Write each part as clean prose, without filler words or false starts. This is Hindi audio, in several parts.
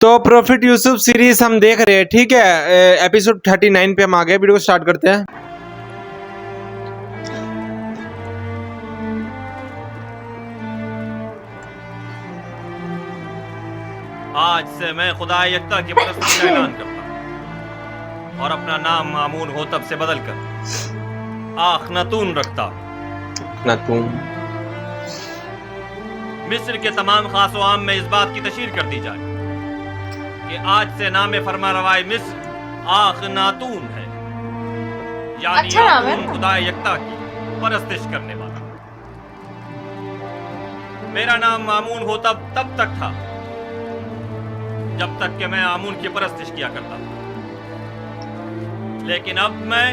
तो प्रॉफिट यूसुफ सीरीज हम देख रहे हैं, ठीक है। एपिसोड 39 पे हम आ गए। वीडियो को स्टार्ट करते हैं। आज से मैं खुदा यकता की परस्ती का ऐलान करता हूँ और अपना नाम मामून होतब से बदलकर आखनातून रखता हूँ। नातून। मिस्र के तमाम खास व आम में इस बात की तशहीर कर दी जाए कि आज से नाम फरमा रवाए मिस्र आखनातून है, यानी अच्छा नाम है। आखून खुदा यकता की परस्तिश करने वाला। मेरा नाम मामून होतब तब तक था जब तक कि मैं आमून की परस्तिश किया करता था, लेकिन अब मैं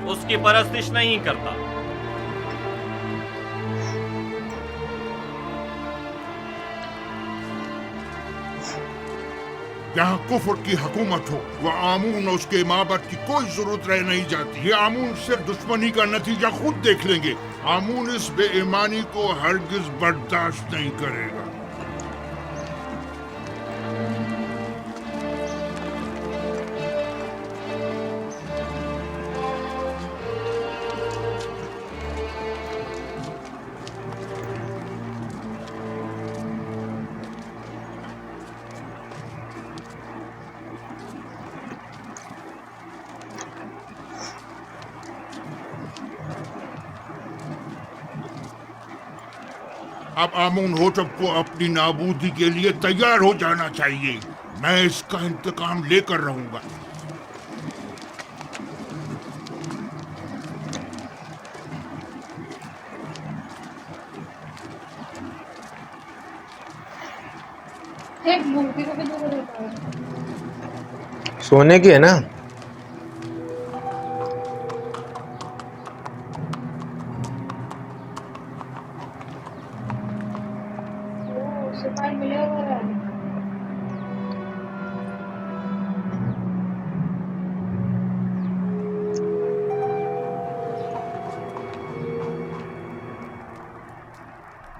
उसकी परस्तिश नहीं करता। यहाँ कुफर की हुकूमत हो, वह आमून और उसके माबद की कोई जरूरत रह नहीं जाती। ये आमून सिर्फ दुश्मनी का नतीजा खुद देख लेंगे। आमून इस बेईमानी को हरगिज बर्दाश्त नहीं करेगा। अब आमून होतब को अपनी नाबूदी के लिए तैयार हो जाना चाहिए। मैं इसका इंतकाम लेकर रहूंगा। एक मूर्ति को भी दूर रहता है। सोने की है ना। सिपाही मिले हुए हैं।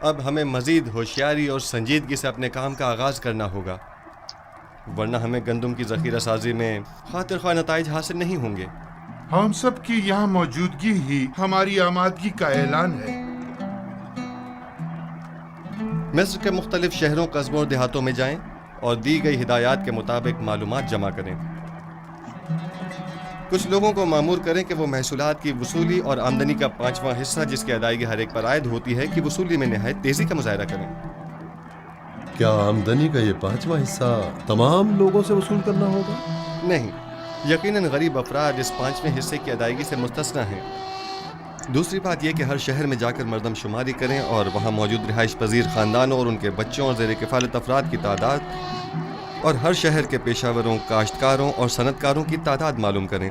अब हमें मज़ीद होशियारी और संजीदगी से अपने काम का आगाज़ करना होगा, वरना हमें गंदम की ज़ख़ीरा साजी में खातिर ख्वाह नताइज हासिल नहीं होंगे। हम सब की यहाँ मौजूदगी ही हमारी आमादगी का ऐलान है। मिस्र के मुख्तलिफ शहरों, कस्बों और देहातों में जाएं और दी गई हिदायत के मुताबिक मालूमात जमा करें। कुछ लोगों को मामूर करें कि वो महसूलात की वसूली और आमदनी का 5वां हिस्सा जिसकी अदायगी हर एक पर आयद होती है कि वसूली में नहायत तेज़ी का मुजाहरा करें। क्या आमदनी का ये 5वां हिस्सा तमाम लोगों से वसूल करना होगा? नहीं, यकीनन गरीब अफराद इस 5वें हिस्से की अदायगी से मुस्तस्ना हैं। दूसरी बात यह कि हर शहर में जाकर मरदमशुमारी करें और वहाँ मौजूद रिहाइश पजीर ख़ानदानों और उनके बच्चों और ज़ेर किफ़ालत अफराद की तादाद और हर शहर के पेशावरों, काश्तकारों और सनतकारों की तादाद मालूम करें,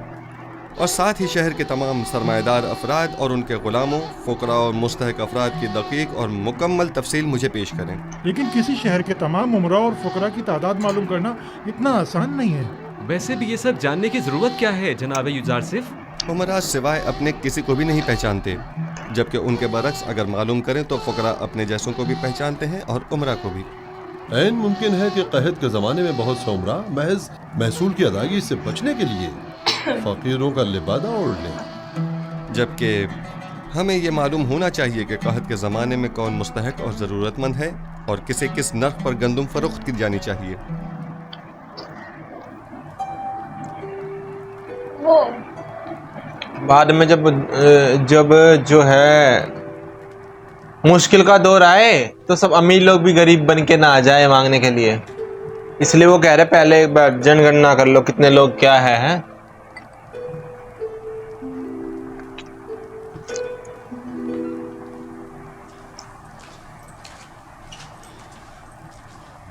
और साथ ही शहर के तमाम सरमाएदार अफराद और उनके ग़ुलामों, फ़ुक़रा और मुस्तहक़ अफराद की दक़ीक़ और मुकम्मल तफसील मुझे पेश करें। लेकिन किसी शहर के तमाम उमरा और फुकरा की तादाद मालूम करना इतना आसान नहीं है। वैसे भी ये सब जानने की जरूरत क्या है जनाब यूजारसिफ? उमरा सिवाय अपने किसी को भी नहीं पहचानते, जबकि उनके बरक्स अगर मालूम करें तो फ़ुक़रा अपने जैसों को भी पहचानते हैं और उमरा को भी। ऐन मुमकिन है कि क़हत के ज़माने में बहुत से उमरा महज महसूल की अदायगी से बचने के लिए फ़कीरों का लिबादा ओढ़ लें, जबकि हमें ये मालूम होना चाहिए कि क़हत के ज़माने में कौन मुस्तहक़ और ज़रूरतमंद है और किसे किस नर्ख पर गंदम फ़रोख्त की जानी चाहिए। वो बाद में जब जो है मुश्किल का दौर आए तो सब अमीर लोग भी गरीब बन के ना आ जाए मांगने के लिए, इसलिए वो कह रहे पहले एक बार जनगणना कर लो कितने लोग क्या है।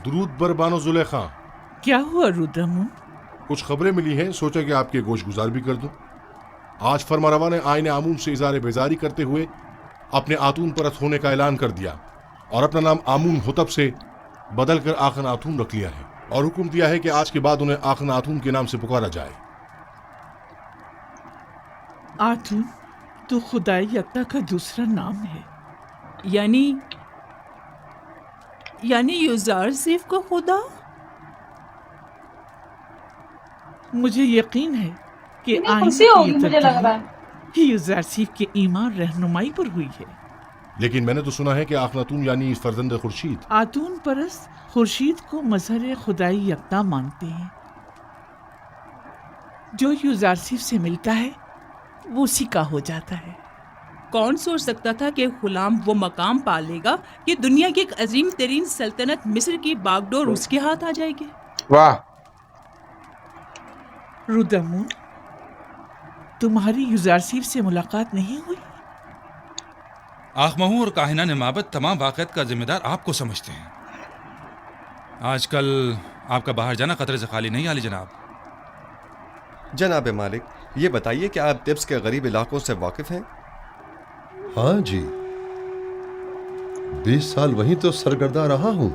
दुरूद बर बानो जुलेखा। क्या हुआ रुद्रमुन? कुछ खबरें मिली हैं, सोचा कि आपके गोश गुजार भी कर दूं। आज फरमारवा ने आईने आमून से इज़ारे बेजारी करते हुए अपने आतून परस्त होने का ऐलान कर दिया और अपना नाम आमून होतब से बदल कर आखनातून रख लिया है और हुक्म दिया है कि आज के बाद उन्हें आखनातून के नाम से पुकारा जाए। आतून तो खुदाई यकता का दूसरा नाम है, यानी यूजारसिफ को खुदा मुझे यकीन है कि कितनी आइंदा खुशी की होगी ये मुझे लग रहा है। तब्दीली यूज़रसीफ के ईमान रहनुमाई पर हुई है। लेकिन मैंने तो सुना है कि आखनातून यानी फर्जंद खुर्शीद आतून परस्त खुर्शीद को मजहर खुदाई यकता मानते हैं। जो यूज़रसीफ से मिलता है वो उसी का हो जाता है। कौन सोच सकता था कि गुलाम वो मकाम पा लेगा कि दुनिया की एक अजीम तरीन सल्तनत मिस्र की बागडोर उसके हाथ आ जाएगी। वाह। रुदमून, तुम्हारी यूज़रसीफ से मुलाकात नहीं हुई? आखमहू और काहिना ने माबद तमाम वाक़यात का जिम्मेदार आपको समझते हैं। आजकल आपका बाहर जाना खतरे से खाली नहीं आली जनाब। जनाब मालिक, ये बताइए कि आप तिब्स के गरीब इलाकों से वाकिफ हैं? हाँ जी, 20 साल वहीं तो सरगर्दा रहा हूँ।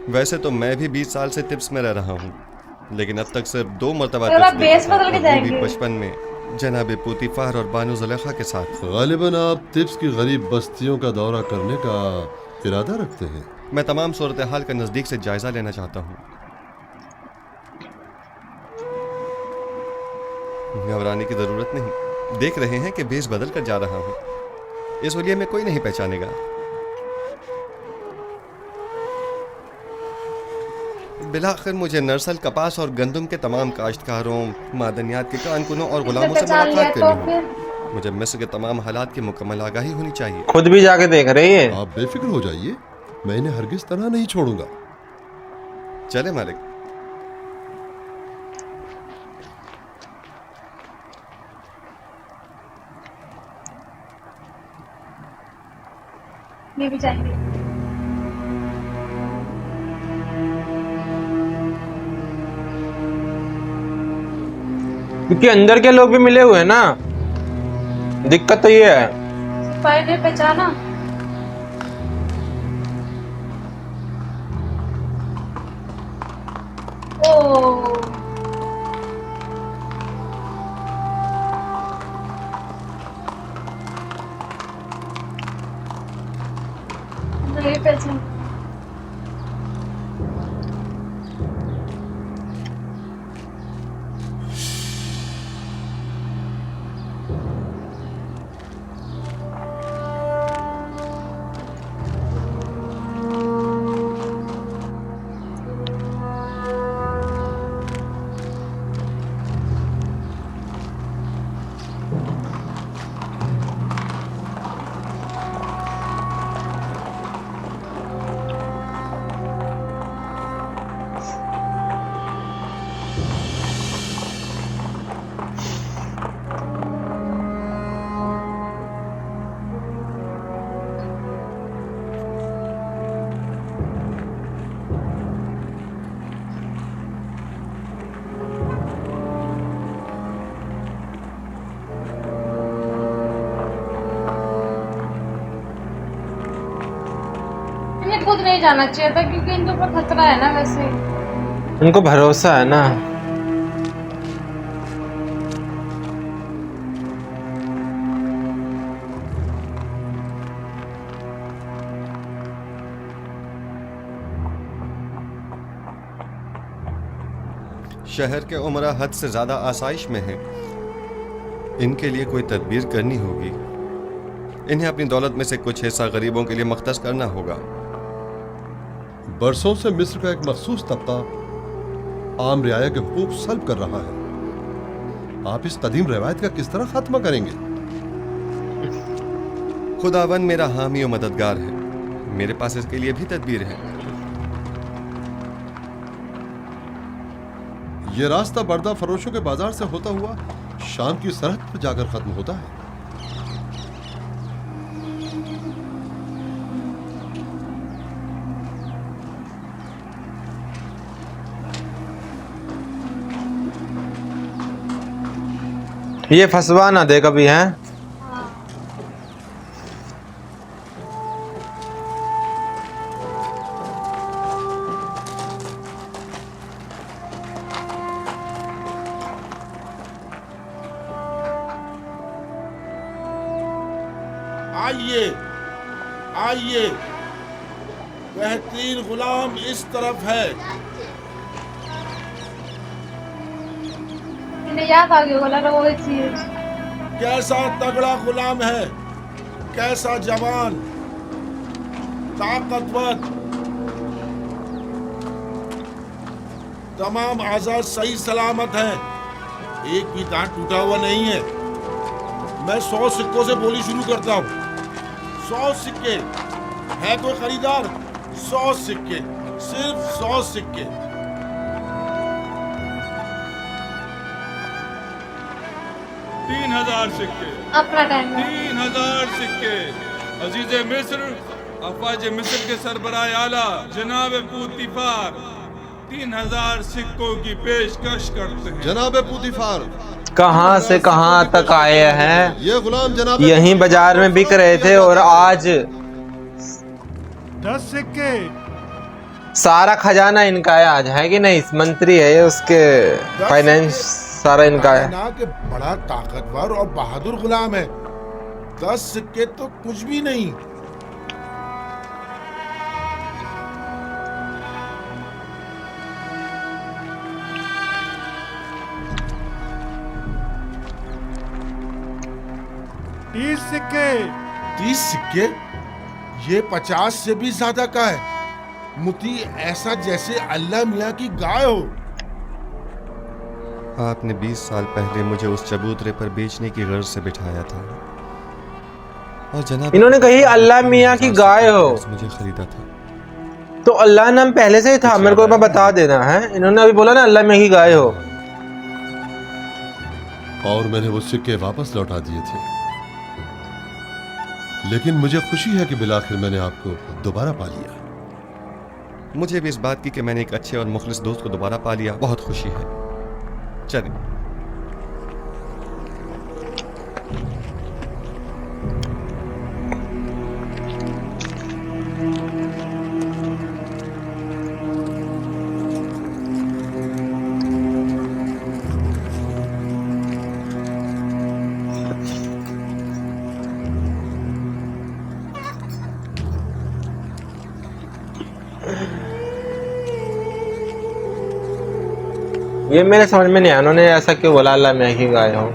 वैसे तो मैं भी 20 साल से तिब्स में रह रहा हूँ, लेकिन अब तक सिर्फ 2 मरतबा तो तिब्स आप बेस देखा था, बदल के और वो भी जाएंगे। बचपन में जनाब पुतीफार और बानो ज़ुलेखा के साथ। गालिबन आप तिब्स की गरीब बस्तियों का दौरा करने का इरादा रखते हैं? मैं तमाम सूरत हाल का नज़दीक से जायजा लेना चाहता हूँ। घबराने की जरूरत नहीं, देख रहे हैं कि भेष बदल कर जा रहा हूँ। इस वलिये में कोई नहीं पहचानेगा। बिलाखिर मुझे नरसल, कपास और गंदम के तमाम काश्तकारों, मादनियात के कारकुनों और गुलामों से पहचान लिया मुलाकात तो करनी फिर होगी। मुझे मिस्र के तमाम हालात की मुकम्मल आगाही होनी चाहिए। खुद भी जाके देख रही है। आप बेफिक्र हो जाइए, मैं इन्हें हरगिज तनहा नहीं छोड़ूंगा। चले मालिक। ये भी चाहिए। क्योंकि अंदर के लोग भी मिले हुए हैं ना, दिक्कत तो ये है। सिपाही ने पहचाना। ओ नहीं पहचान। इन्हें खुद नहीं जाना चाहिए था क्योंकि इनके ऊपर खतरा है ना। वैसे उनको भरोसा है ना। शहर के उमरा हद से ज्यादा आसाइश में हैं। इनके लिए कोई तदबीर करनी होगी। इन्हें अपनी दौलत में से कुछ हिस्सा गरीबों के लिए मख्तस करना होगा। बरसों से मिस्र का एक मखसूस तबका आम रियाया के हुकूक सल्ब कर रहा है। आप इस कदीम रवायत का किस तरह खात्मा करेंगे? खुदावन मेरा हामी और मददगार है। मेरे पास इसके लिए भी तदबीर है। ये रास्ता बर्दा फरोशों के बाजार से होता हुआ शाम की सरहद पर जाकर खत्म होता है। ये फंसवा ना दे कभी, हैं? आइए आइए, बेहतरीन गुलाम इस तरफ है। हमने याद आ गया बोला वो चीज। कैसा तगड़ा गुलाम है, कैसा जवान, ताकतवर, तमाम आजाद सही सलामत है, एक भी दांत टूटा हुआ नहीं है। मैं 100 सिक्कों से बोली शुरू करता हूँ। 100 सिक्के है कोई खरीदार? 100 सिक्के, सिर्फ 100 सिक्के। 3000 सिक्के, अपना टाइम 3000 सिक्के। अजीज मिस्र, अफवाज मिस्र के सरबराह आला जनाब पूतिफार 3000 सिक्कों की पेशकश करते हैं। जनाब पूतिफार कहाँ से कहाँ तक आए हैं? ये गुलाम जनाब यहीं बाजार में बिक रहे थे और आज 10 सिक्के। सारा खजाना इनका है आज, है कि नहीं? मंत्री है उसके, फाइनेंस सारा इनका है। ना कि बड़ा ताकतवर और बहादुर गुलाम है। 10 सिक्के तो कुछ भी नहीं। तीस सिक्के। 30 सिक्के? ये 50 से भी ज्यादा का है। मुती ऐसा जैसे अल्लाह मियाँ की गाय हो। आपने 20 साल पहले मुझे उस चबूतरे पर बेचने की गर्ज से बिठाया था और जनाब इन्होंने कही अल्लाह मियाँ की गाय हो, मुझे खरीदा था। तो अल्लाह नाम पहले से ही था, मेरे को एक बार बता देना है। इन्होंने अभी बोला ना अल्लाह मियाँ की गाय हो, और मैंने वो सिक्के वापस लौटा दिए थे। लेकिन मुझे खुशी है कि बिलाखिर मैंने आपको दोबारा पा लिया। मुझे भी इस बात की कि मैंने एक अच्छे और मुखलिस दोस्त को दोबारा पा लिया बहुत खुशी है। चलें। ये मेरे समझ में नहीं आया उन्होंने ऐसा क्यों बोला अल्लाह मियाँ की गाय हो,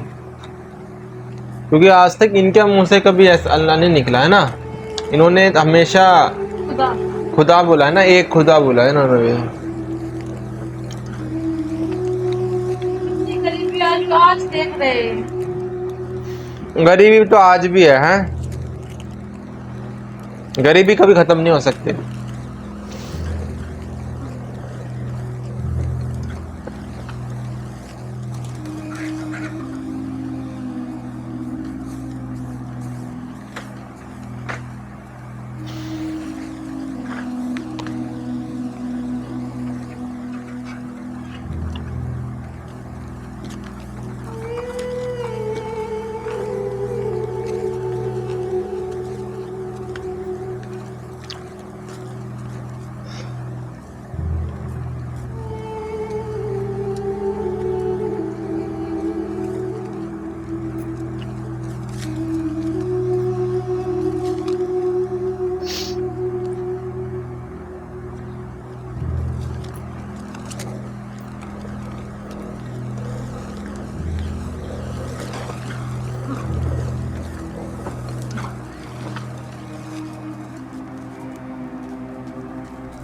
क्योंकि आज तक इनके मुंह से कभी ऐसा अल्लाह नहीं निकला है ना। इन्होंने हमेशा खुदा बोला है ना, एक खुदा बोला है इन्होंने भी। गरीबी आज देख रहे हैं। गरीबी तो आज भी है, हैं? गरीबी कभी खत्म नहीं हो सकती।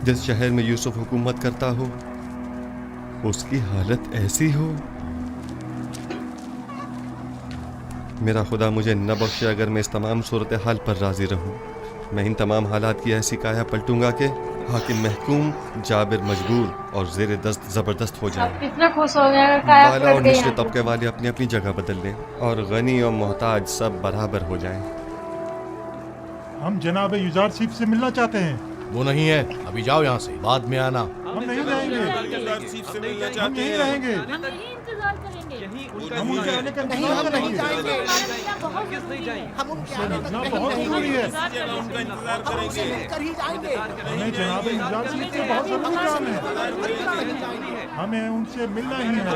जिस शहर में यूसुफ हुकूमत करता हो उसकी हालत ऐसी हो। मेरा खुदा मुझे न बख्शे अगर मैं इस तमाम सूरत हाल पर राजी रहूं। मैं इन तमाम हालात की ऐसी काया पलटूंगा कि हाकिम महकूम, जाबिर मजबूर और जेर दस्त जबरदस्त हो जाए। कितना खुश हो गया काया बाला और पलट गई निचले यहाँ। तबके वाले अपनी अपनी जगह बदल लें और गनी और मोहताज सब बराबर हो जाएं। हम जनाब युजारशिप से मिलना चाहते हैं। वो नहीं है, अभी जाओ यहाँ से, बाद में आना। हम नहीं रहेंगे, हम यहीं रहेंगे। हम उनके आने का इंतजार करेंगे। उनसे मिलना बहुत जरूरी है। हमें जनाब युजारशिप से बहुत जरूरी काम है। हमें उनसे मिलना ही है।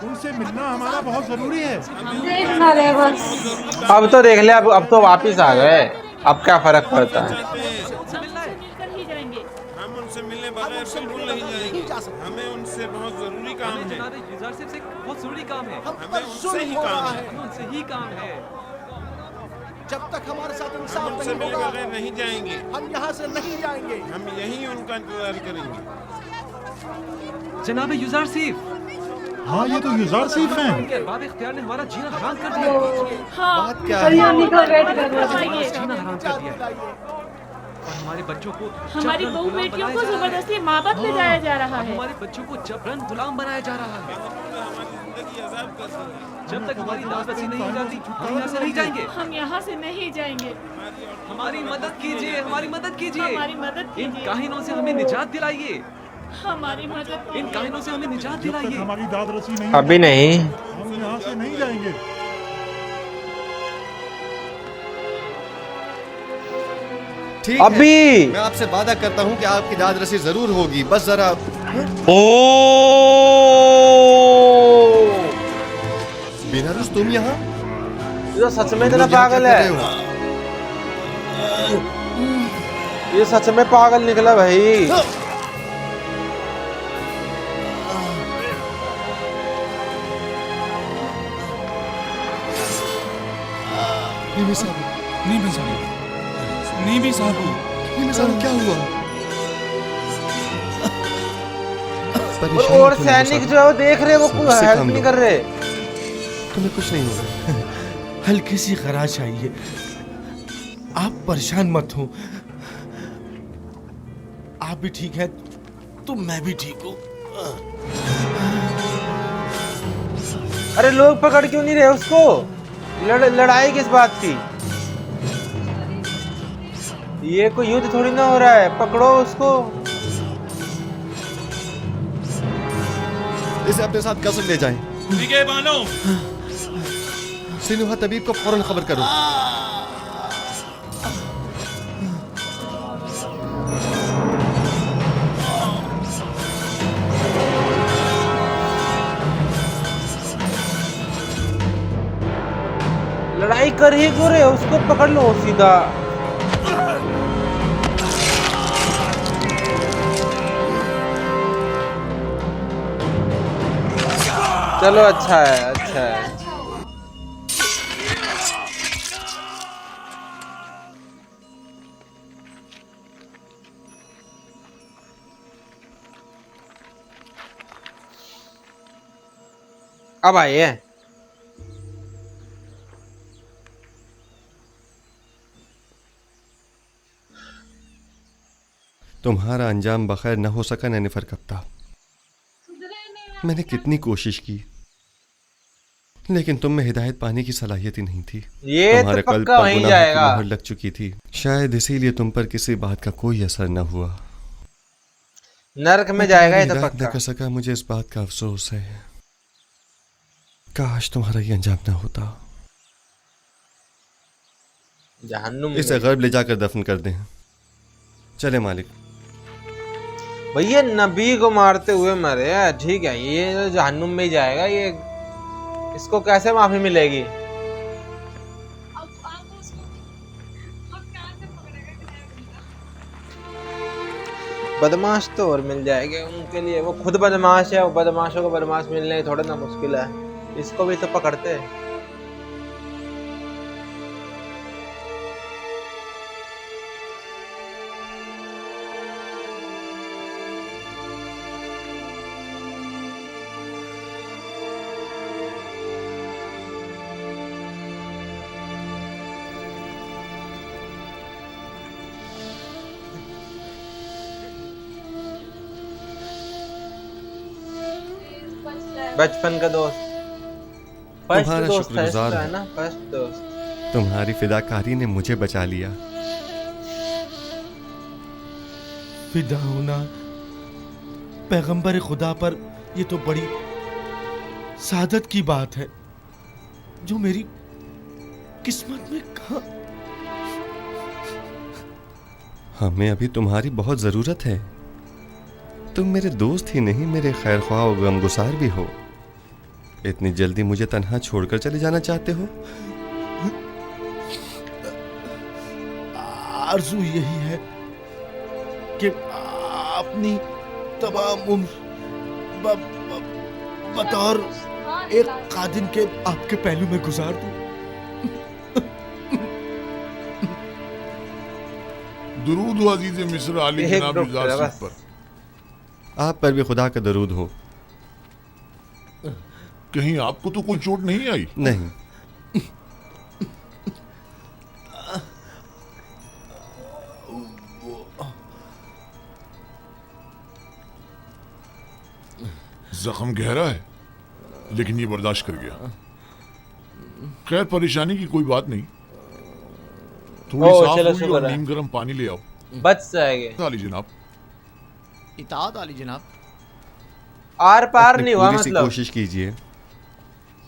उनसे मिलना हमारा बहुत जरूरी है। देखना रहे बस। अब तो देख ले, अब तो वापिस आ गए, अब क्या फर्क पड़ता है। हम उनसे मिलने बगैर बिल्कुल नहीं जाएंगे। हमें उनसे बहुत जरूरी काम है। जनाब यूसुफ से बहुत जरूरी काम है। हमें उनसे ही काम है। हमें उनसे ही काम है। जब तक हमारे साथ हम इंसाफ उनसे नहीं मिलने होगा बगैर नहीं जाएंगे। हम यहाँ से नहीं जाएंगे। हम यहीं उनका इंतजार करेंगे। जनाब यूसुफ। हाँ ये तो यूसुफ हैं। बाब इख्तियार ने हमारा जीना हराम कर दिया। हाँ बात क्या है? कल्याणी का वेट कर रहे हमारा हैं। जीना हराम कर दिया। और हमारे बच्चों को हमारी जबरन बहू गुलाम बेटियों बनाया को जा रहा है। जबरदस्ती माबद ले जाया जा रहा और है। हमारे बच्चों को जबरन गुलाम बनाया जा रहा है। जब तक हमारी दावत नहीं हो जाती हम यहाँ से नहीं जाएंगे। हम यहाँ से नहीं जाएंगे। हमारी मदद कीजिए, हमारी मदद कीजिए। हमारी मदद इन कीजिए। काहिनों से हमें निजात दिलाइए। हमारी मदद इन काहिनों से हमें निजात जब तक दिलाइए। हमारी दाद रसी नहीं अभी नहीं। हम यहाँ से नहीं जाएंगे। ठीक अभी है, मैं आपसे वादा करता हूँ कि आपकी दाद रसी जरूर होगी, बस जरा। ओ बिनारुस तुम यहाँ? ये तो सच में इतना पागल है। ये सच में पागल निकला भाई। नीमी साहब, नीमी साहब, नीमी साहब, नीमी साहब क्या हुआ? और सैनिक जो है वो देख रहे, वो कोई हेल्प नहीं कर रहे। तुम्हें कुछ नहीं होगा। हल्की सी खराश आई है, आप परेशान मत हो। आप भी ठीक है तो मैं भी ठीक हूँ। अरे लोग पकड़ क्यों नहीं रहे उसको? लड़ाई किस बात की? ये कोई युद्ध थोड़ी ना हो रहा है, पकड़ो उसको। इसे अपने साथ कसर ले जाएं। ठीक है बानो। सिनुहा तबीब को फौरन खबर करो। लड़ाई कर ही क्यों रहे हो? उसको पकड़ लो सीधा। चलो अच्छा है, अच्छा है। अब आइए। तुम्हारा अंजाम बखैर न हो सका नैनिफर कप्ता। मैंने कितनी कोशिश की, लेकिन तुम में हिदायत पाने की सलाहियत ही नहीं थी। ये तुम्हारे तो कल्ब पक्का पर वहीं गुनाह की जाएगा। मोहर लग चुकी थी, शायद इसीलिए तुम पर किसी बात का कोई असर न हुआ। नरक में जाएगा ये तो हिदायत न पक्का। कर सका, मुझे इस बात का अफसोस है। काश तुम्हारा ये अंजाम न होता। जहन्नुम में। इसे गर्ब ले जाकर दफन कर दें। चले मालिक। भैया नबी को मारते हुए मरे, ठीक है, ये तो जहन्नुम में ही जाएगा। ये इसको कैसे माफी मिलेगी? बदमाश तो और मिल जाएंगे उनके लिए, वो खुद बदमाश है। वो बदमाशों को बदमाश मिलने थोड़ा ना मुश्किल है। इसको भी तो पकड़ते हैं। बचपन का दोस्त, फर्स्ट तुम्हारा दोस्त है शुक्रगुजार इसका, है हूं। ना, फर्स्ट दोस्त। तुम्हारी फिदाकारी ने मुझे बचा लिया। फिदा होना पैगंबर खुदा पर, ये तो बड़ी सादत की बात है जो मेरी किस्मत में कहा। हमें अभी तुम्हारी बहुत जरूरत है। तुम मेरे दोस्त ही नहीं, मेरे खैर ख्वाह और गमगुसार भी हो। इतनी जल्दी मुझे तन्हा छोड़कर चले जाना चाहते हो? आरज़ू यही है कि अपनी तमाम उम्र बतौर एक खादिम के आपके पहलू में गुजार दूं। दुरूद हो अजीज मिस्र आली जनाब युजारसिफ पर। आप पर भी खुदा का दरूद हो। कहीं आपको तो कोई चोट नहीं आई? नहीं। जख्म गहरा है, लेकिन ये बर्दाश्त कर गया। खैर, परेशानी की कोई बात नहीं। थोड़ी साफ हुई और नीम गर्म पानी ले आओ। बच जाएंगे। आली जनाब। इताअत आली जनाब। आर पार नहीं हुआ मतलब। कोशिश कीजिए।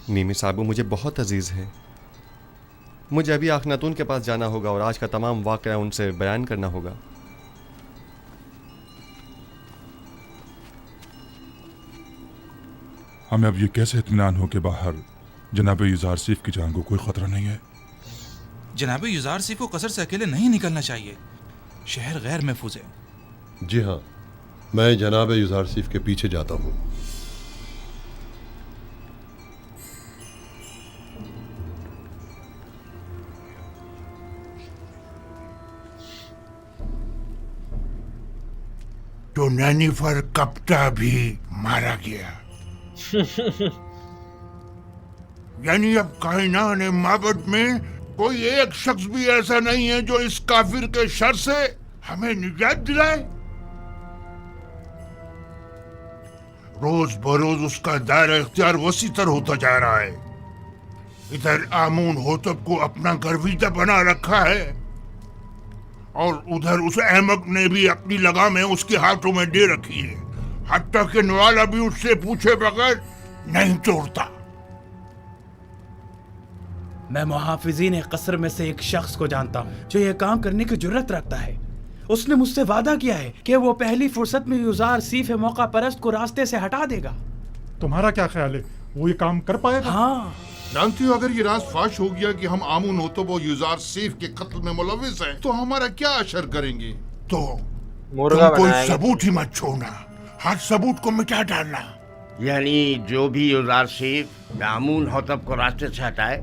नीमी साबू मुझे बहुत अजीज है। मुझे अभी आखनातून के पास जाना होगा और आज का तमाम वाक़या उनसे बयान करना होगा। हमें अब ये कैसे इत्मीनान हो कि बाहर जनाब युजारसिफ की जान को कोई खतरा नहीं है? जनाब युजारसिफ को कसर से अकेले नहीं निकलना चाहिए। शहर गैर महफूज है। जी हाँ, मैं जनाब युजारसिफ के पीछे जाता हूँ। तो नैनीफर कप्ता भी मारा गया। यानी अब कायनात माबद में कोई एक शख्स भी ऐसा नहीं है जो इस काफिर के शर से हमें निजात दिलाए। रोज बरोज उसका दायरा इख्तियार वसीतर होता जा रहा है। इधर आमून होतब को अपना गर्विदा बना रखा है और उधर उस अहमक ने भी अपनी लगामें उसके हाथों में दे रखी है। हत्ता कि नवाला भी उससे पूछे बगैर नहीं तोड़ता। मैं मुहाफिजीन कसर में से एक शख्स को जानता हूँ जो ये काम करने की जुर्रत रखता है। उसने मुझसे वादा किया है कि वो पहली फुर्सत में युजारसिफ मौका परस्त को रास्ते से हटा देगा। तुम्हारा क्या ख्याल है, वो ये काम कर पाएगा? हाँ। जानती हो, अगर ये राज फाश हो गया कि हम आमून होतब और युजारसिफ के कत्ल में मुलविस हैं, तो हमारा क्या असर करेंगे? तो तुम कोई सबूत ही मत छोड़ना, हर सबूत को मिटा डालना। यानी जो भी युजारसिफ आमून होतब को रास्ते से हटाए,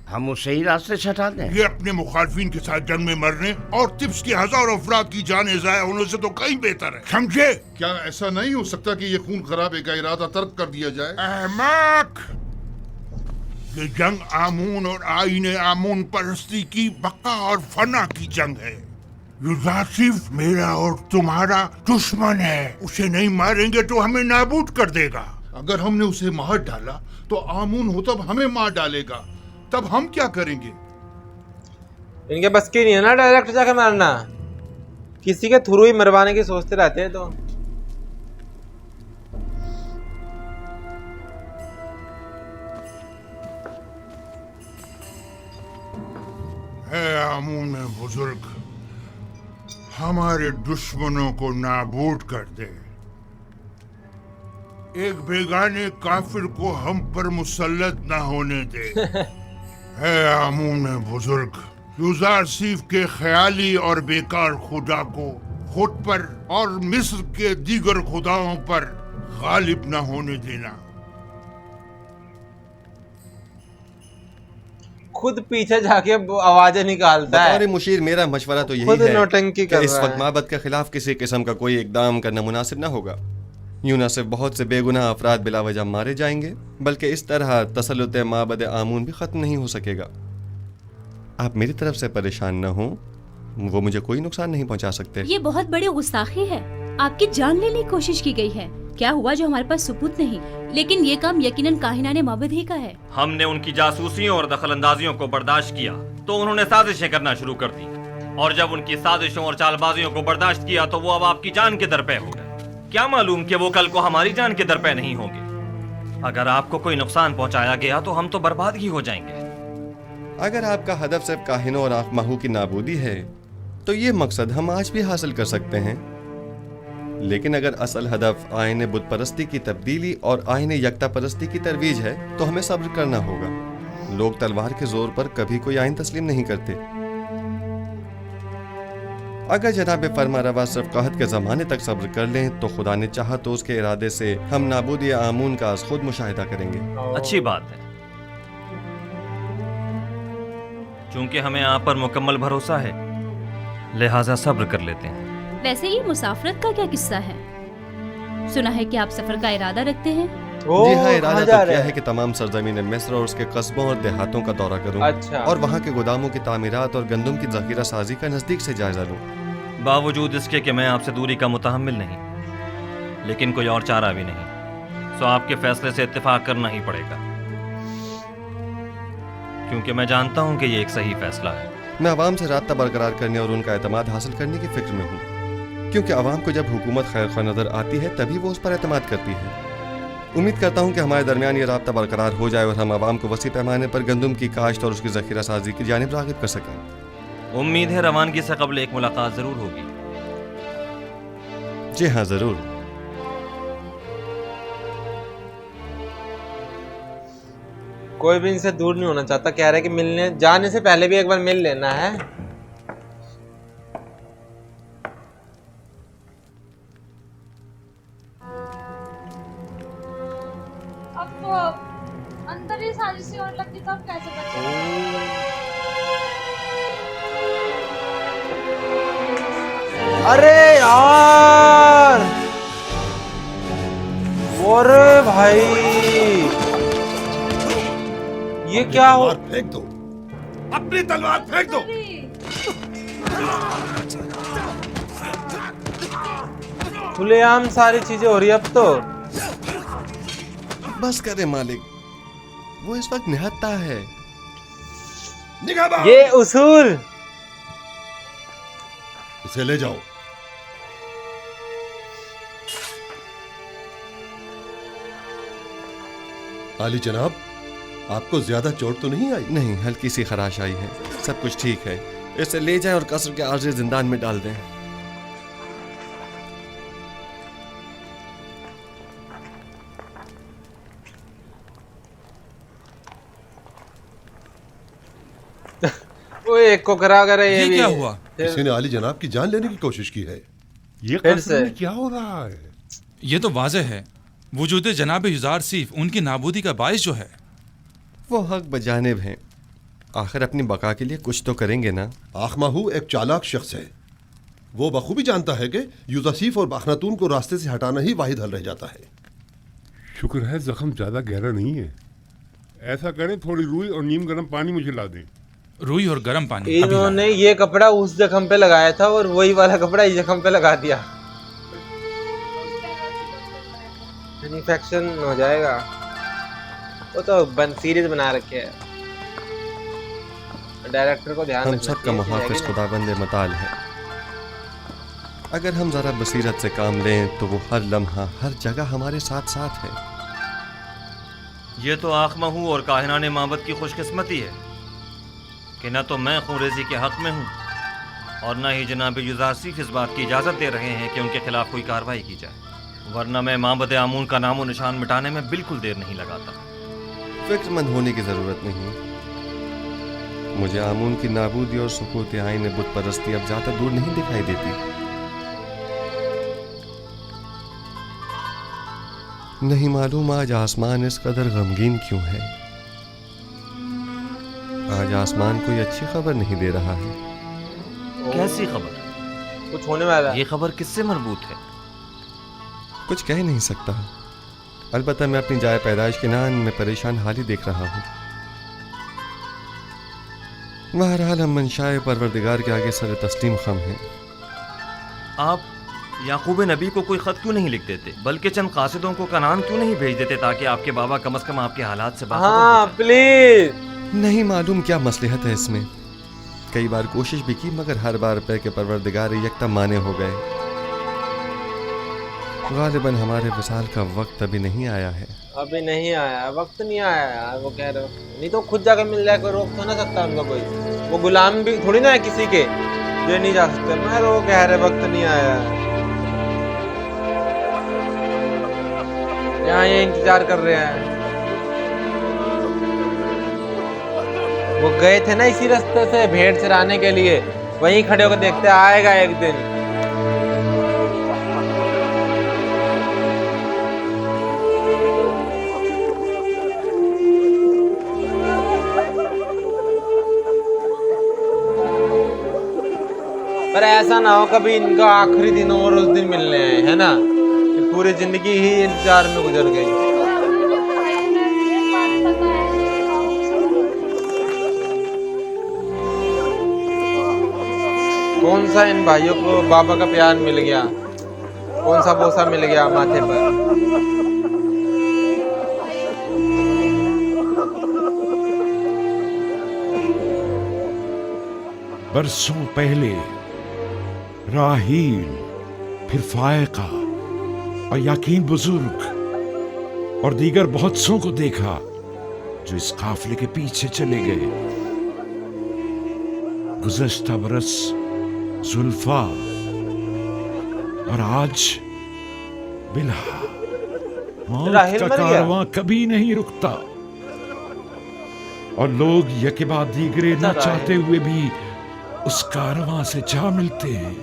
हम उसे ही रास्ते से हटा दें। ये अपने मुखालफिन के साथ जंग में मरने और तिब्स के हजारों अफराद की जानें ज़ाया होने से तो कहीं बेहतर है। समझे? क्या ऐसा नहीं हो सकता कि ये खून खराबे का इरादा तर्क कर दिया जाए? अहमक! ये जंग आमून और आईने आमून परस्ती की बका और फना की जंग है। युजारसिफ मेरा और तुम्हारा दुश्मन है। उसे नहीं मारेंगे तो हमें नाबूद कर देगा। अगर हमने उसे मार डाला तो आमून होतब हमें मार डालेगा, तब हम क्या करेंगे? इनके बस की नहीं है ना डायरेक्ट जाके मारना। किसी के थ्रू ही मरवाने की सोचते रहते हैं। तो है आमून बुजुर्ग, हमारे दुश्मनों को नाबूद कर दे। एक बेगाने काफिर को हम पर मुसल्लत ना होने दे। है आमून बुजुर्ग, युजारसिफ के ख्याली और बेकार खुदा को खुद पर और मिस्र के दीगर खुदाओं पर गालिब ना होने देना। खुद पीछे जाके आवाजें निकालता है। मुशीर, मेरा मशवरा तो यही है कि इस वक्त माबद के खिलाफ किसी किस्म का कोई इकदाम करना मुनासिब ना होगा। यूं न सिर्फ बहुत से बेगुनाह अफराद बिला वजह मारे जाएंगे, बल्कि इस तरह तसल्लुत माबद आमून भी ख़त्म नहीं हो सकेगा। आप मेरी तरफ से परेशान न हो, वो मुझे कोई नुकसान नहीं पहुंचा सकते। ये बहुत बड़ी गुस्ताखी है। आपकी जान लेने की कोशिश की गई है। क्या हुआ जो हमारे पास सबूत नहीं, लेकिन ये काम यकीनन काहिनाने माबद ही का है। हमने उनकी जासूसियों और दखलंदाजियों को बर्दाश्त किया तो उन्होंने साजिशें करना शुरू कर दी, और जब उनकी साजिशों और चालबाजियों को बर्दाश्त किया तो वो अब आपकी जान के दर पे हो गए। क्या मालूम कि वो कल को हमारी जान के दर पे नहीं होंगे। अगर आपको कोई नुकसान पहुंचाया गया तो हम तो बर्बाद ही हो जाएंगे। अगर आपका हदफ सिर्फ काहिनों और आखमाहू की नाबूदी है तो ये मकसद हम आज भी हासिल कर सकते हैं। लेकिन अगर असल हदफ आईने बुत परस्ती की तब्दीली और आईने यकता परस्ती की तरवीज है तो हमें सब्र करना होगा। लोग तलवार के जोर पर कभी कोई आइन तस्लीम नहीं करते। अगर जनाब फरमा रवा सिर्फ कहत के ज़माने तक सब्र कर लें तो खुदा ने चाहा तो उसके इरादे से हम नाबूदी आमून का आज खुद मुशाहिदा करेंगे। अच्छी बात है, चूंकि हमें आप पर मुकम्मल भरोसा है, लिहाजा सब्र कर लेते हैं। वैसे ये मुसाफरत का क्या किस्सा है? सुना है कि आप सफर का इरादा रखते हैं। जी हाँ, इरादा तो किया है कि तमाम सरजमीन मिस्र और उसके कस्बों और देहातों का दौरा करूं। अच्छा। और वहाँ के गोदामों की तामीरात और गंदम की जखीरा साजी का नजदीक से जायजा लूं। बावजूद इसके कि मैं आपसे दूरी का मुतहम्मिल नहीं, लेकिन कोई और चारा भी नहीं, सो आपके फैसले से इत्तेफाक करना ही पड़ेगा, क्योंकि मैं जानता हूं कि ये एक सही फैसला है। मैं आवाम से राब्ता बरकरार करने और उनका एतमाद हासिल करने की फिक्र में हूँ, क्योंकि आवाम को जब हुकूमत खैर ख्वाह नजर आती है तभी वो उस पर एतमाद करती है। उम्मीद करता हूँ कि हमारे दरमियान ये राब्ता बरकरार हो जाए और हम आवाम को वसी पैमाने पर गंदम की काश्त और उसकी जखीरा साजी की जानिब राग़िब कर सकें। उम्मीद है रवानगी से कबल एक मुलाकात जरूर होगी। जी हाँ, जरूर। कोई भी इनसे दूर नहीं होना चाहता, कह रहा है कि मिलने जाने से पहले भी एक बार मिल लेना है। अब तो अंदर ही साजिश और लगती तो अब कैसे बचेंगे? अरे यार, अरे भाई, ये क्या हो? फेंक दो, अपनी तलवार फेंक दो। खुलेआम सारी चीजें हो रही है अब तो। बस करे मालिक, वो इस वक्त निहत्ता है। ये उसूल, इसे ले जाओ। आली जनाब, आपको ज्यादा चोट तो नहीं आई? नहीं, हल्की सी खराश आई है, सब कुछ ठीक है। इसे ले जाएं और कसर के आर्जी जिंदान में डाल दें। वो एक को करा कर ये क्या हुआ? किसी ने आली जनाब की जान लेने की कोशिश की है। ये फिर से क्या हो रहा है? ये तो वाज़ेह है, वजूद जनाब युजार सीफ उनकी नाबूदी का बाइस जो है। वो हक बजानिब हैं, आखिर अपनी बका के लिए कुछ तो करेंगे ना। आखमाहू एक चालाक शख्स है, वो बखूबी जानता है कि यूजासीफ और बाखनातून को रास्ते से हटाना ही वाहिद हल रह जाता है। शुक्र है जख्म ज्यादा गहरा नहीं है। ऐसा करें, थोड़ी रुई और नीम गर्म पानी मुझे ला दें। रुई और गर्म पानी? इन्होंने ये कपड़ा उस जख्म पे लगाया था और वही वाला कपड़ा इस जख्म पे लगा दिया, इन्फेक्शन हो जाएगा। वो तो सीरीज बना रखे है, डायरेक्टर को ध्यान हम सब का मुहाफिज खुदाबंद मताल है। अगर हम जरा बसीरत से काम लें तो वो हर लम्हा हर जगह हमारे साथ साथ है। ये तो आखमहू और काहिनाने माबद की खुशकिस्मती है कि न तो मैं खूरेजी के हक में हूँ और न ही जनाब युजारसीफ इस बात की इजाज़त दे रहे हैं कि उनके खिलाफ कोई कार्रवाई की जाए, वरना मैं माबद आमून का नामो निशान मिटाने में बिल्कुल देर नहीं लगाता। फिक्रमंद होने की ज़रूरत नहीं, मुझे आमून की नाबूदी और सुकूत आईन बुत परस्ती अब ज़्यादा दूर नहीं दिखाई देती। नहीं मालूम आज आसमान इस कदर गमगीन क्यों है। आज आसमान कोई अच्छी खबर नहीं दे रहा है। कैसी खबर? कुछ होने वाला है। ये खबर किससे मरबूत है? कुछ कह नहीं सकता, अलबत्ता मैं अपनी जाए पैदाइश के नान में परेशान हाल ही देख रहा हूँ। बहरहाल हम मंशाए परवरदिगार के आगे सर तस्लीम खम हैं। आप याकूब नबी को कोई ख़त क्यों नहीं लिख देते, बल्कि चंद कासिदों को कनान क्यों नहीं भेज देते ताकि आपके बाबा कम से कम आपके हालात से बाखबर हो हाँ, प्लीज। नहीं मालूम क्या मसलहत है इसमें। कई बार कोशिश भी की मगर हर बार पे के परवरदिगार यकता माने हो गए। गालिबन हमारे विसाल का वक्त अभी नहीं आया है। अभी नहीं आया, वक्त नहीं आया यार, वो कह रहे हो। नहीं तो खुद जाकर मिल जाए, कोई रोक तो ना सकता उनको कोई। वो गुलाम भी थोड़ी ना है किसी के, जो नहीं जा सकते। मैं वो कह रहे वक्त नहीं आया, यहाँ ये इंतजार कर रहे हैं। वो गए थे ना इसी रास्ते से भेड़ चराने के लिए, वहीं खड़े होकर देखते, आएगा एक दिन। पर ऐसा ना हो कभी इनका आखिरी दिन और उस दिन मिलने आए, है ना, कि पूरी जिंदगी ही इंतजार में गुजर गई। कौन सा इन भाइयों को बाबा का प्यार मिल गया, कौन सा बोसा मिल गया माथे पर। बरसों पहले राहील, फिर फायका और याकीन बुजुर्ग और दीगर बहुत सौ को देखा जो इस काफिले के पीछे चले गए। गुज़श्ता बरस जुल्फा और आज बिल्हा। मौत का कारवां कभी नहीं रुकता और लोग यके बाद दीगरे न चाहते हुए भी उस कारवां से जा मिलते हैं।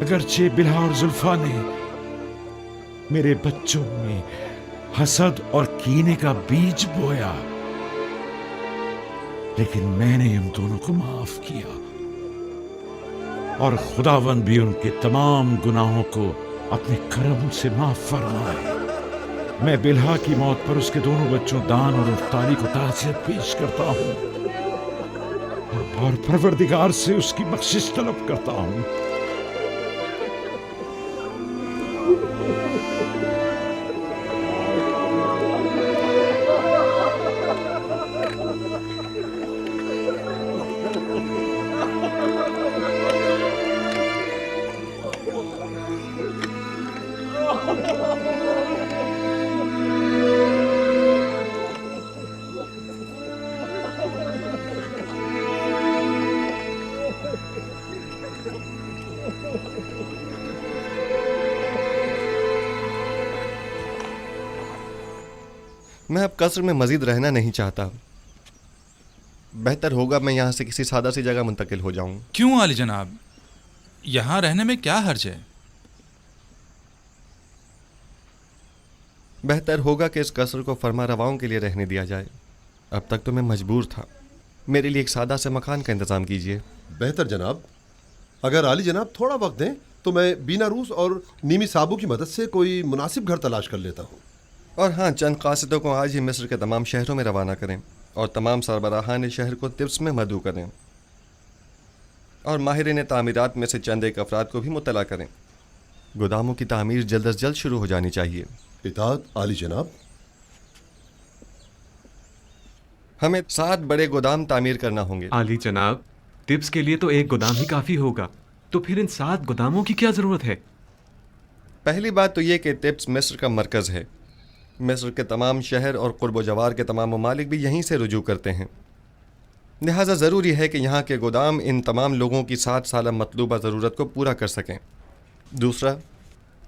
अगरचे बिल्हा और जुल्फा ने मेरे बच्चों में हसद और कीने का बीज बोया, लेकिन मैंने उन दोनों को माफ किया और खुदावंद भी उनके तमाम गुनाहों को अपने करम से माफ फरमाए। मैं बिल्हा की मौत पर उसके दोनों बच्चों दान और अफ्तारी को ताज़ियत पेश करता हूँ और परवरदिगार से उसकी बख्शिश तलब करता हूँ। मैं अब कसर में मजीद रहना नहीं चाहता। बेहतर होगा मैं यहाँ से किसी सादा सी जगह मुंतकिल हो जाऊं। क्यों आली जनाब, यहाँ रहने में क्या हर्ज है? बेहतर होगा कि इस कसर को फरमा रवाओं के लिए रहने दिया जाए। अब तक तो मैं मजबूर था। मेरे लिए एक सादा से मकान का इंतजाम कीजिए। बेहतर जनाब, अगर आली जनाब थोड़ा वक्त दें तो मैं बीना रूस और नीमी साबू की मदद से कोई मुनासिब घर तलाश कर लेता हूँ। और हाँ, चंद कासिदों को आज ही मिस्र के तमाम शहरों में रवाना करें और तमाम सरबराहान शहर को तिब्स में मदऊ करें और माहिरीन तामीरात में से चंद एक अफराद को भी मुतला करें। गोदामों की तामीर जल्द अज जल्द शुरू हो जानी चाहिए। इताअत आली जनाब। हमें 7 बड़े गोदाम तामीर करना होंगे। आली जनाब, तिब्स के लिए तो एक गोदाम ही काफ़ी होगा, तो फिर इन 7 गोदामों की क्या ज़रूरत है? पहली बात तो ये कि तिब्स मिस्र का मरकज़ है। मिस्र के तमाम शहर और क़ुर्ब जवार के तमाम ममालिक भी यहीं से रुजू करते हैं। लिहाजा ज़रूरी है कि यहाँ के गोदाम इन तमाम लोगों की 7 साल मतलूबा ज़रूरत को पूरा कर सकें। दूसरा,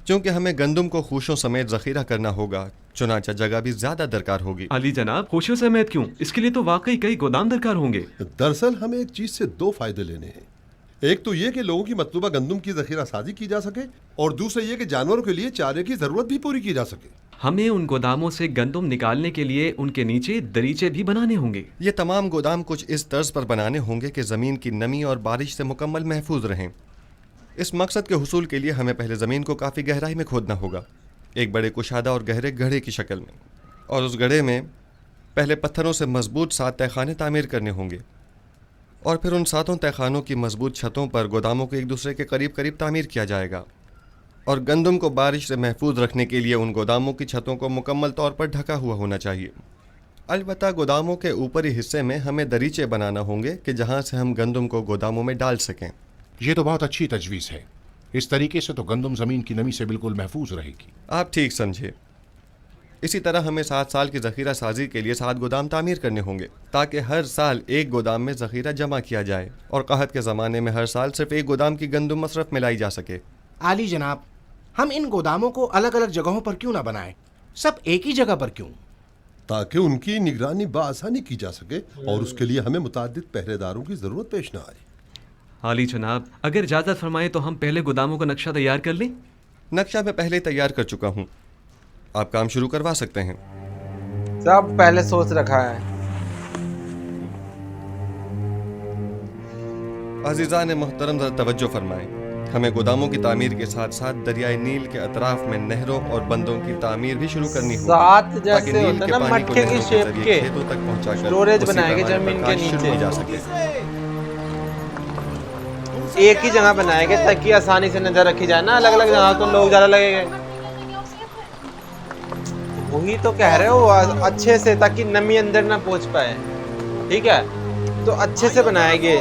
चूँकि हमें गंदम को खूशों समेत ज़ख़ीरा करना होगा, चुनांचा जगह भी ज़्यादा दरकार होगी। अली जनाब, खूशों समेत क्यों? इसके लिए तो वाकई कई गोदाम दरकार होंगे। दरअसल हमें एक चीज़ से 2 फ़ायदे लेने हैं। एक तो ये कि लोगों की मतलूबा गंदम की ज़ख़ीरा साजी की जा सके और दूसरा ये कि जानवरों के लिए चारे की ज़रूरत भी पूरी की जा सके। हमें उन गोदामों से गंदम निकालने के लिए उनके नीचे दरीचे भी बनाने होंगे। ये तमाम गोदाम कुछ इस तर्ज पर बनाने होंगे कि ज़मीन की नमी और बारिश से मुकम्मल महफूज रहें। इस मकसद के हुसूल के लिए हमें पहले ज़मीन को काफ़ी गहराई में खोदना होगा, एक बड़े कुशादा और गहरे गड्ढे की शक्ल में, और उस गड्ढे में पहले पत्थरों से मजबूत 7 तहखाने तामीर करने होंगे और फिर उन 7 तहखानों की मजबूत छतों पर गोदामों को एक दूसरे के करीब करीब तामीर किया जाएगा। और गंदम को बारिश से महफूज रखने के लिए उन गोदामों की छतों को मुकम्मल तौर पर ढका हुआ होना चाहिए। अलबत्ता गोदामों के ऊपरी हिस्से में हमें दरीचे बनाना होंगे कि जहाँ से हम गंदम को गोदामों में डाल सकें। ये तो बहुत अच्छी तजवीज़ है। इस तरीके से तो गंदम ज़मीन की नमी से बिल्कुल महफूज रहेगी। आप ठीक समझे। इसी तरह हमें 7 साल की ज़ख़ीरा साजी के लिए 7 गोदाम तामीर करने होंगे ताकि हर साल एक गोदाम में ज़ख़ीरा जमा किया जाए और कहत के ज़माने में हर साल सिर्फ एक गोदाम की गंदम मसरफ में लाई जा सके। आली जनाब, हम इन गोदामों को अलग अलग जगहों पर क्यों ना बनाएं? सब एक ही जगह पर क्यों? ताकि उनकी निगरानी बआसानी की जा सके और उसके लिए हमें मुताद्दिद पहरेदारों की जरूरत पेश न आए। हाली जनाब, अगर इजाजत फरमाए तो हम पहले गोदामों का नक्शा तैयार कर लें। नक्शा मैं पहले तैयार कर चुका हूँ, आप काम शुरू करवा सकते हैं। सब पहले सोच रखा है। अजीज़ान मोहतरम जरा तवज्जो फरमाएं, हमें गोदामों की तामीर के साथ साथ दरियाई नील के अतराफ में नहरों और बंदों की तामीर भी शुरू करनी होगी, साथ ताकि जैसे नील होता के ना पानी को मटके की नहरों के शेप जरिए के खेतों तक पहुंचाकर स्टोरेज उसी बनाएंगे पैमाने जमीन पर के काश्त शुरू नीचे। की जा सके। एक ही जगह बनाएंगे ताकि आसानी से नजर रखी जाए ना, अलग अलग जगह तो लोग ज्यादा लगेंगे। वही तो कह रहे हो, अच्छे से, ताकि नमी अंदर ना पहुंच पाए। ठीक है, तो अच्छे से बनाएंगे।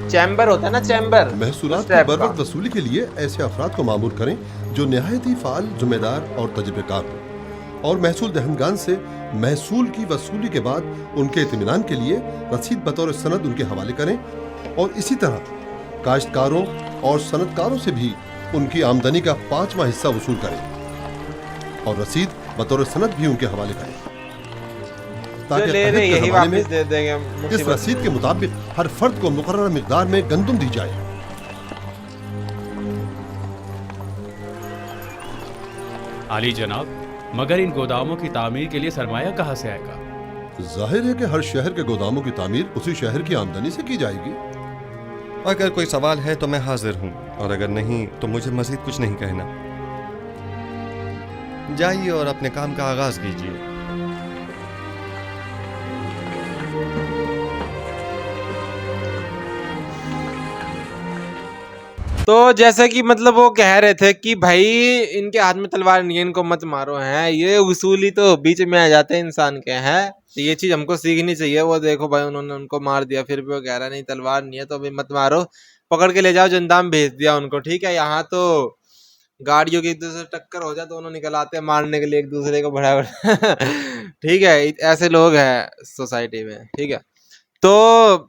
चैम्बर होता है ना, चैम्बर। महसूलात की बर वक्त वसूली के लिए ऐसे अफराद को मामूर करें जो नहायत ही फाल, जिम्मेदार और तजुर्बेकार हो, और महसूल दहनगान से महसूल की वसूली के बाद उनके इत्मीनान के लिए रसीद बतौर सनद उनके हवाले करें, और इसी तरह काश्तकारों और सनतकारों से भी उनकी आमदनी का 5वां हिस्सा वसूल करें और रसीद बतौर सनद भी उनके हवाले करें, ताकि ले रहे यही वापस दे देंगे। इस रसीद के मुताबिक हर फर्द को मुकर्रर मिकदार में गंदुम दी जाए। आली जनाब, मगर इन गोदामों की तामीर के लिए सरमाया कहाँ से आएगा? जाहिर है कि हर शहर के गोदामों की तामीर उसी शहर की आमदनी से की जाएगी। अगर कोई सवाल है तो मैं हाजिर हूँ, और अगर नहीं तो मुझे मजीद कुछ नहीं कहना। जाइए और अपने काम का आगाज कीजिए। तो जैसे कि मतलब वो कह रहे थे कि भाई इनके हाथ में तलवार नहीं है, इनको मत मारो। हैं ये उसूली तो बीच में आ जाते हैं इंसान के। हैं तो ये चीज हमको सीखनी चाहिए। वो देखो भाई, उन्होंने उनको मार दिया, फिर भी वो कह रहा नहीं तलवार नहीं है तो अभी मत मारो, पकड़ के ले जाओ, जंदाम भेज दिया उनको। ठीक है, यहाँ तो गाड़ियों की एक दूसरे से टक्कर हो जाए, दोनों निकल आते हैं मारने के लिए एक दूसरे को बड़ा बड़ा। ठीक है, ऐसे लोग हैं सोसाइटी में। ठीक है, तो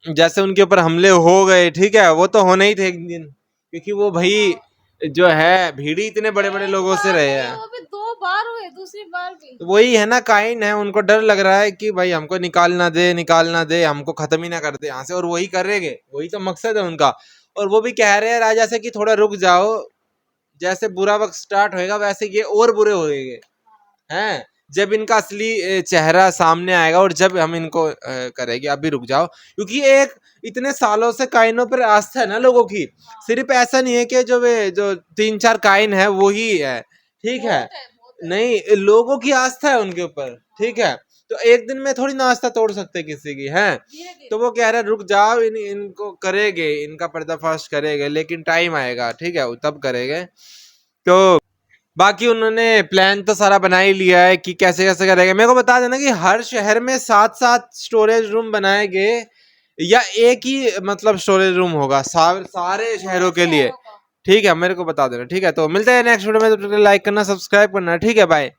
जैसे उनके ऊपर हमले हो गए, ठीक है, वो तो होने ही थे एक दिन, क्योंकि वो भाई जो है भीड़ी इतने बड़े बड़े लोगों से रहे हैं। वो भी 2 बार हुए, दूसरी बार भी। तो वही है ना, काइन है, उनको डर लग रहा है कि भाई हमको निकाल ना दे, हमको खत्म ही ना कर दे यहाँ से, और वही करेंगे, वही तो मकसद है उनका। और वो भी कह रहे हैं राजा से कि थोड़ा रुक जाओ, जैसे बुरा वक्त स्टार्ट होएगा वैसे ये और बुरे होएंगे। हैं जब इनका असली चेहरा सामने आएगा और जब हम इनको करेंगे, अभी रुक जाओ। क्योंकि एक इतने सालों से काइनों पर आस्था है ना लोगों की, सिर्फ ऐसा नहीं है कि जो 3-4 काइन है वो ही है। ठीक है, नहीं, लोगों की आस्था है उनके ऊपर। ठीक है, तो एक दिन में थोड़ी ना आस्था तोड़ सकते किसी की। है तो वो कह रहे रुक जाओ, इनको करेंगे, इनका पर्दाफाश करेंगे, लेकिन टाइम आएगा। ठीक है, तब करेंगे। तो बाकी उन्होंने प्लान तो सारा बना ही लिया है कि कैसे कैसे करेंगे। मेरे को बता देना कि हर शहर में 7-7 स्टोरेज रूम बनाए गए, या एक ही मतलब स्टोरेज रूम होगा सारे शहरों के लिए। ठीक है, मेरे को बता देना। ठीक है, तो मिलते हैं नेक्स्ट वीडियो में, तब तक लाइक करना, सब्सक्राइब करना। ठीक है, बाय।